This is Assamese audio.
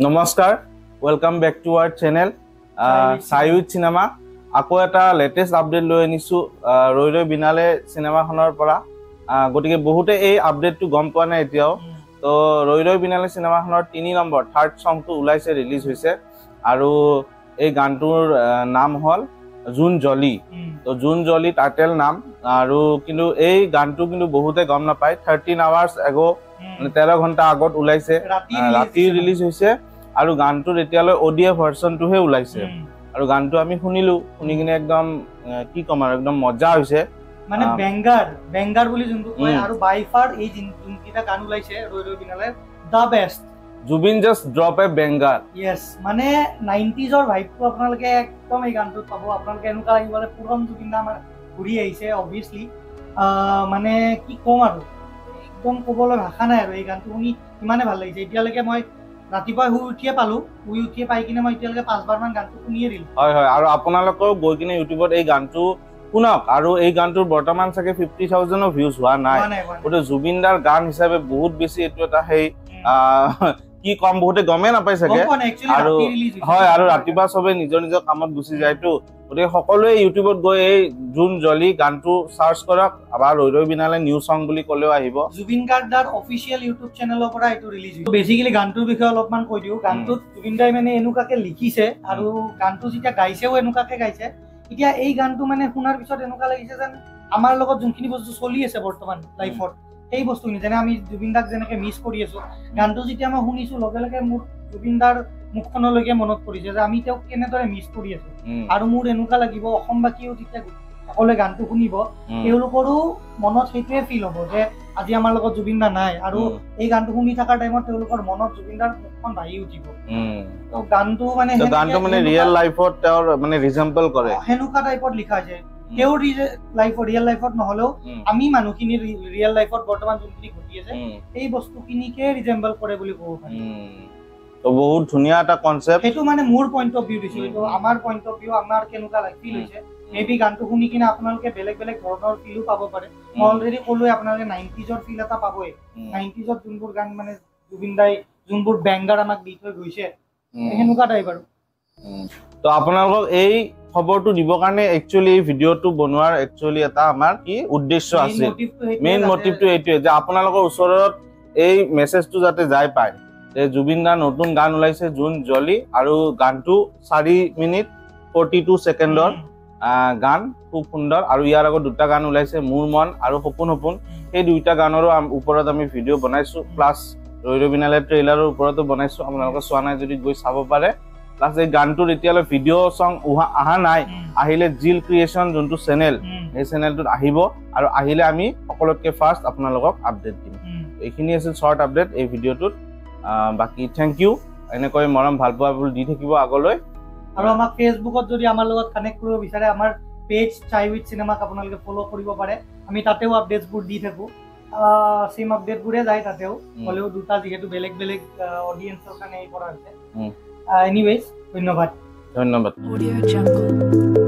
নমস্কাৰ welcome back to our channel Chai with cinema আকৌ এটা লেটেষ্ট আপডেট লৈ আনিছো ৰৈ ৰৈ বিনালে চিনেমাখনৰ পৰা গতিকে বহুতে এই আপডেটটো গম পোৱা নাই এতিয়াও তো ৰৈ ৰৈ বিনালে চিনেমাখনৰ 3 নম্বৰ থাৰ্ড সংটো ওলাইছে ৰিলিজ হৈছে আৰু এই গানটোৰ নাম হল জুন জলি তো জুন জলি টাইটেল নাম আৰু কিন্তু এই গানটো কিন্তু বহুতে গম নাপায় 13 আৱাৰ্স এগো মানে 13 ঘণ্টা আগত ওলাইছে ৰাতি ৰিলিজ হৈছে আৰু গানটোৰ এতিয়ালৈ অডিও ভাৰ্সনটোহে ওলাইছে আৰু গানটো আমি শুনিলো শুনি কিনে একদম কি কম আৰু একদম মজা হৈছে মানে বেঙ্গাৰ বুলি যোনটো কয় আৰু বাই ফাৰ এই যোনকিটা গান ওলাইছে Roi Roi Binale the best Zubeen just drop a banger yes মানে 90s ৰ ভাইবটো আপোনালোকে একদম এই গানটোত পাব আপোনালোকে এনেকুৱা লাগিবলে পুৰণ জুবিন দা আমাৰ ঘূৰি আহিছে অবভিয়াসলি মানে কি কম আৰু একদম ক'বলৈ ভাষা নাই আৰু এই গানটো শুনি ইমানে ভাল লাগিছে এতিয়ালৈকে মই ৰাতিপুৱা শুই উঠিয়ে পাই কিনে মই এতিয়ালৈকে 5 বাৰমান গানটো শুনিয়ে দিলো হয় হয় আৰু আপোনালোকৰ গৈ কিনে ইউটিউবত এই গানটো শুনক আৰু এই গানটোৰ বৰ্তমান চাগে 50,000 ভিউজ হোৱা নাই ওটো জুবিন দাৰ গান হিচাপে বহুত বেছি এটো এটা হেই কি কম বহুতে গমে নাপাই চাগে আৰু হয় আৰু ৰাতিপুৱা সবে নিজৰ কামত গুচি যায়তো ওতে সকলোৱে ইউটিউবত গৈ এই জুন জলি গানটো সাৰ্চ কৰক আবাৰ ৰৈ ৰৈ বিনালে নিউ সং বুলি কলেও আহিব জুবিন গাৰ্ডাৰ অফিচিয়েল ইউটিউব চেনেলৰ পৰা এটো ৰিলিজ হৈছে বেসিক্যালি গানটোৰ বিষয়ে অলপমান কৈ দিও গানটোত জুবিন দাই মানে এনেকুৱাকে লিখিছে আৰু গানটো যেতিয়া গাইছেও এনেকুৱাকে গাইছে এতিয়া এই গানটো মানে শুনাৰ পিছত এনেকুৱা লাগিছে যেন আমাৰ লগত যোনখিনি বস্তু চলি আছে বৰ্তমান লাইফত এই বস্তুখিনি যেনে আমি জুবিন দাক যেনেকে মিস কৰি আছো গানটো যেতিয়া মই শুনিছো লগে লগে মোৰ জুবিন দাৰ মুখখনলৈকে মনত পৰিছে যে আমি তেওঁক কেনেদৰে মিস কৰি আছো আৰু মোৰ এনেকুৱা লাগিব অসমবাসীও যেতিয়া সকলোৱে গানটো শুনিব তেওঁলোকৰো মনত সেইটোৱে ফিল হ'ব যে আজি আমাৰ লগত জুবিন দা নাই আৰু এই গানটো শুনি থকাৰ টাইমত তেওঁলোকৰ মনত জুবিন দাৰ মুখখন ভাহি উঠিব তো গানটো মানে ৰিয়েল লাইফত তেওঁৰ মানে ৰিজেম্বল কৰে হেনুকা টাইপত লিখা আছে তেওঁৰ ৰিয়েল লাইফত নহলেও আমি মানুহখিনি ৰিয়েল লাইফত বৰ্তমান যোনখিনি ঘটি আছে এই বস্তুখিনিকে ৰিজেম্বল কৰে বুলি ক'ব পাৰি তো বহুত ধুনিয়া এটা কনসেপ্ট সেইটো মানে মোৰ পইণ্ট অফ ভিউ দিছিল তো আমাৰ পইণ্ট অফ ভিউ আমাৰ কেনেকুৱা ফিল হৈছে মেবি গানটো শুনি কিনে আপোনালোকে বেলেগ বেলেগ ধৰণৰ ফিলো পাব পাৰে মই অলৰেডি ক'লোৱে আপোনালোকে 90s ৰ ফিল এটা পাবই 90s ৰ যোনবোৰ গান মানে জুবিন দাই যোনবোৰ বেঙ্গাৰ আমাক দি থৈ গৈছে হেনুকা টাইপ আৰু তো আপোনালোকক এই খবৰটো দিব কাৰণে একচুয়ালি এই ভিডিওটো বনোৱাৰ একচুয়ালি এটা আমাৰ কি উদ্দেশ্য আছে মেইন মোটিভটো এইটোৱে যে আপোনালোকৰ ওচৰত এই মেছেজটো যাতে যাই পায় যে জুবিন দাৰ নতুন গান ওলাইছে জুন জলি আৰু গানটো 4 মিনিট 42 সেকেন্ডৰ গান খুব সুন্দৰ আৰু ইয়াৰ আগত দুটা গান ওলাইছে মোৰ মন আৰু সপোন সপোন এই দুইটা গানৰো ওপৰত আমি ভিডিও বনাইছো প্লাস ৰৈ ৰৈ বিনালে ট্ৰেইলাৰৰ ওপৰতো বনাইছো আপোনালোকে চোৱা নাই যদি গৈ চাব পাৰে প্লাস এই গানটোৰ এতিয়ালৈ ভিডিও সং আহা নাই আহিলে জিল ক্ৰিয়েচন যোনটো চেনেল এই চেনেলটোত আহিব আৰু আহিলে আমি সকলোতকে ফাৰ্স্ট আপোনালোকক আপডেট দিম এইখিনি আছিল শৰ্ট আপডেট এই ভিডিওটোত বাকি থ্যাংক ইউ এনেকৈ মৰম ভাল পোৱা বুলি দি থাকিব আগলৈ আৰু আমাক ফেসবুকত যদি আমাৰ লগত কানেক্ট কৰিব বিচাৰে আমাৰ পেজ চাই উইথ চিনেমাক আপোনালোকে ফলো কৰিব পাৰে আমি তাতেও আপডেটছবোৰ দি থাকো সেম আপডেটবোৰে যায় তাতেও হলেও দুটা যেহেতু বেলেগ বেলেগ অডিয়েন্সৰ কাৰণে এই কৰা হৈছে এনিৱেজ ধন্যবাদ Audio Jungle